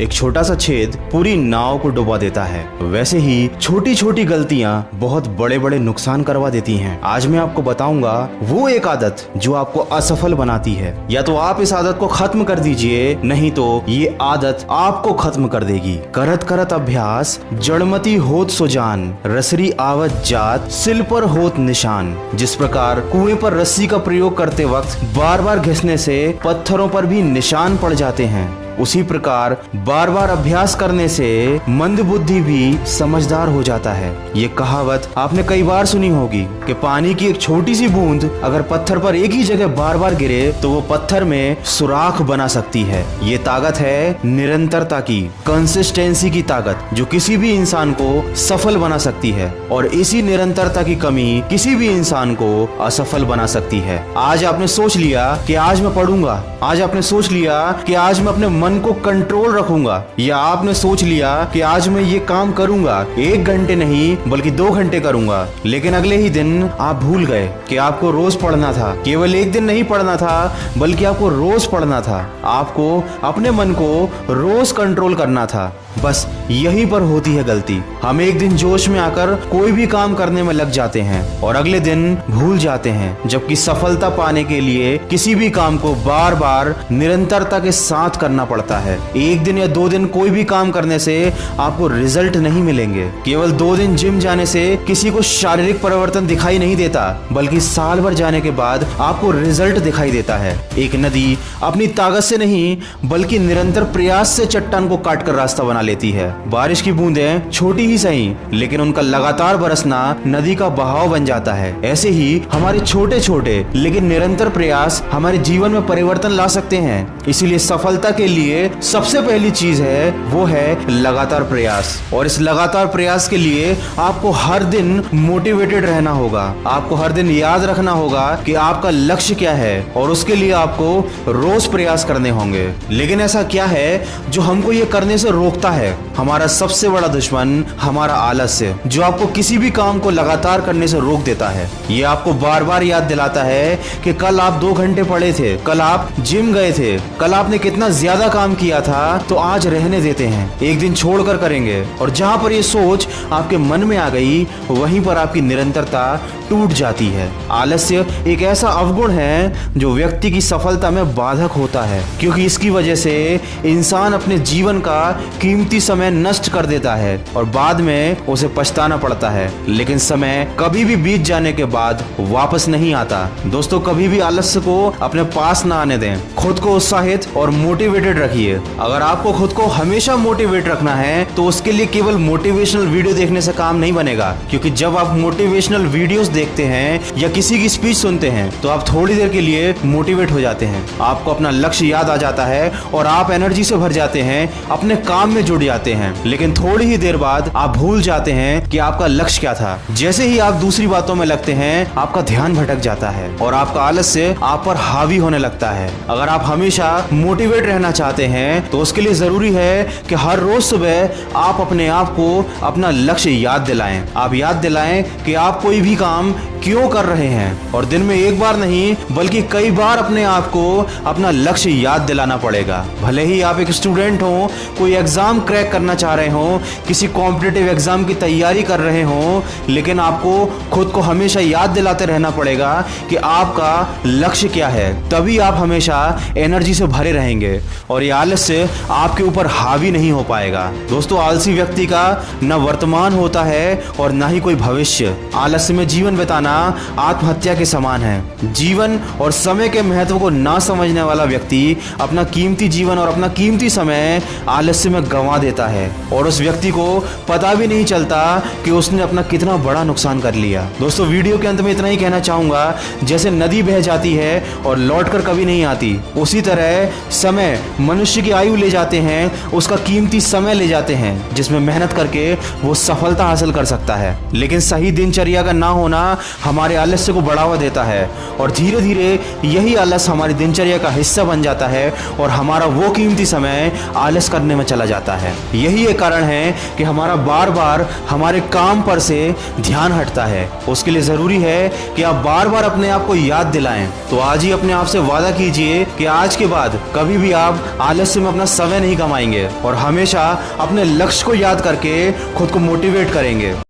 एक छोटा सा छेद पूरी नाव को डुबा देता है, वैसे ही छोटी छोटी गलतियां बहुत बड़े बड़े नुकसान करवा देती हैं। आज मैं आपको बताऊंगा वो एक आदत जो आपको असफल बनाती है। या तो आप इस आदत को खत्म कर दीजिए, नहीं तो ये आदत आपको खत्म कर देगी। करत करत अभ्यास जड़मती होत सुजान, रसरी आवत जात सिल पर होत निशान। जिस प्रकार कुएं पर रस्सी का प्रयोग करते वक्त बार बार घिसने से पत्थरों पर भी निशान पड़ जाते हैं, उसी प्रकार बार बार अभ्यास करने से मंद बुद्धि भी समझदार हो जाता है। ये कहावत आपने कई बार सुनी होगी कि पानी की एक छोटी सी बूंद अगर पत्थर पर एक ही जगह बार बार गिरे तो वो पत्थर में सुराख बना सकती है। ये ताकत है निरंतरता की, कंसिस्टेंसी की ताकत, जो किसी भी इंसान को सफल बना सकती है। और इसी निरंतरता की कमी किसी भी इंसान को असफल बना सकती है। आज आपने सोच लिया कि आज मैं पढ़ूंगा, आज आपने सोच लिया कि आज मैं अपने मन को कंट्रोल रखूंगा, या आपने सोच लिया कि आज मैं ये काम करूंगा, 1 घंटे नहीं बल्कि 2 घंटे करूंगा, लेकिन अगले ही दिन आप भूल गए कि आपको रोज पढ़ना था। केवल एक दिन नहीं पढ़ना था बल्कि आपको रोज पढ़ना था। आपको अपने मन को रोज कंट्रोल करना था। बस यहीं पर होती है गलती। हम एक दिन जोश में आकर कोई भी काम करने में लग जाते हैं और अगले दिन भूल जाते हैं, जबकि सफलता पाने के लिए किसी भी काम को बार बार निरंतरता के साथ करना पड़ता है। 1 दिन या 2 दिन कोई भी काम करने से आपको रिजल्ट नहीं मिलेंगे। केवल 2 दिन जिम जाने से किसी को शारीरिक परिवर्तन दिखाई नहीं देता, बल्कि साल भर जाने के बाद आपको रिजल्ट दिखाई देता है। एक नदी अपनी ताकत से नहीं बल्कि निरंतर प्रयास से चट्टान को काट कर रास्ता बना लेती है। बारिश की बूंदें छोटी ही सही, लेकिन उनका लगातार बरसना नदी का बहाव बन जाता है। ऐसे ही हमारे छोटे छोटे लेकिन निरंतर प्रयास हमारे जीवन में परिवर्तन ला सकते हैं। इसीलिए सफलता के लिए सबसे पहली चीज है वो है लगातार प्रयास। और इस लगातार प्रयास के लिए आपको हर दिन मोटिवेटेड रहना होगा। आपको हर दिन याद रखना होगा कि आपका लक्ष्य क्या है और उसके लिए आपको रोज प्रयास करने होंगे। लेकिन ऐसा क्या है जो हमको ये करने से रोकता है? हमारा सबसे बड़ा दुश्मन हमारा आलस्य, जो आपको किसी भी काम को लगातार करने से रोक देता है। ये आपको बार बार याद दिलाता है कि कल आप 2 घंटे पढ़े थे, कल आप जिम गए थे, कल आपने कितना ज्यादा काम किया था, तो आज रहने देते हैं, एक दिन छोड़कर करेंगे। और जहां पर ये सोच आपके मन में आ गई, वहीं पर आपकी निरंतरता टूट जाती है। आलस्य एक ऐसा अवगुण है जो व्यक्ति की सफलता में बाधक होता है, क्योंकि इसकी वजह से इंसान अपने जीवन का कीमती समय नष्ट कर देता है और बाद में उसे पछताना पड़ता है। लेकिन समय कभी भी बीत जाने के बाद वापस नहीं आता। दोस्तों, कभी भी आलस्य को अपने पास ना आने दें। खुद को उत्साहित और मोटिवेटेड रखिए। अगर आपको खुद को हमेशा मोटिवेट रखना है तो उसके लिए केवल मोटिवेशनल वीडियो देखने से काम नहीं बनेगा, क्योंकि जब आप मोटिवेशनल वीडियोस देखते हैं या किसी की स्पीच सुनते हैं तो आप थोड़ी देर के लिए मोटिवेट हो जाते हैं, आपको अपना लक्ष्य याद आ जाता है और आप एनर्जी से भर जाते हैं, अपने काम में जुड़ जाते हैं। लेकिन थोड़ी ही देर बाद आप भूल जाते हैं कि आपका लक्ष्य क्या था। जैसे ही आप दूसरी बातों में लगते हैं, आपका ध्यान भटक जाता है और आपका आलस्य आप पर हावी होने लगता है। अगर आप हमेशा मोटिवेट रहना चाहते हैं तो उसके लिए जरूरी है कि हर रोज सुबह आप अपने आप को अपना लक्ष्य याद दिलाएं। आप याद दिलाएं कि आप कोई भी काम क्यों कर रहे हैं, और दिन में एक बार नहीं बल्कि कई बार अपने आप को अपना लक्ष्य याद दिलाना पड़ेगा। भले ही आप एक स्टूडेंट हो, कोई एग्जाम क्रैक करना चाह रहे हो, किसी कॉम्पिटिटिव एग्जाम की तैयारी कर रहे हो, लेकिन आपको खुद को हमेशा याद दिलाते रहना पड़ेगा कि आपका लक्ष्य क्या है। तभी आप हमेशा एनर्जी से भरे रहेंगे और ये आलस्य आपके ऊपर हावी नहीं हो पाएगा। दोस्तों, आलसी व्यक्ति का न वर्तमान होता है और न ही कोई भविष्य। आलस्य में जीवन बिताना आत्महत्या के समान है। जीवन और समय के महत्व को ना समझने वाला व्यक्ति अपना कीमती जीवन और अपना कीमती समय आलस्य में गंवा देता है और उस व्यक्ति को पता भी नहीं चलता कि उसने अपना कितना बड़ा नुकसान कर लिया। दोस्तों, वीडियो के अंत में इतना ही कहना चाहूंगा, जैसे नदी बह जाती है और लौटकर कभी नहीं आती, उसी तरह समय मनुष्य की आयु ले जाते हैं, उसका कीमती समय ले जाते हैं जिसमें मेहनत करके वो सफलता हासिल कर सकता है। लेकिन सही दिनचर्या का ना होना हमारे आलस्य को बढ़ावा देता है और धीरे धीरे यही आलस हमारी दिनचर्या का हिस्सा बन जाता है और हमारा वो कीमती समय आलस करने में चला जाता है। यही एक कारण है कि हमारा बार बार हमारे काम पर से ध्यान हटता है। उसके लिए जरूरी है कि आप बार बार अपने आप को याद दिलाएं। तो आज ही अपने आप से वादा कीजिए कि आज के बाद कभी भी आप आलस्य में अपना समय नहीं गंवाएंगे और हमेशा अपने लक्ष्य को याद करके खुद को मोटिवेट करेंगे।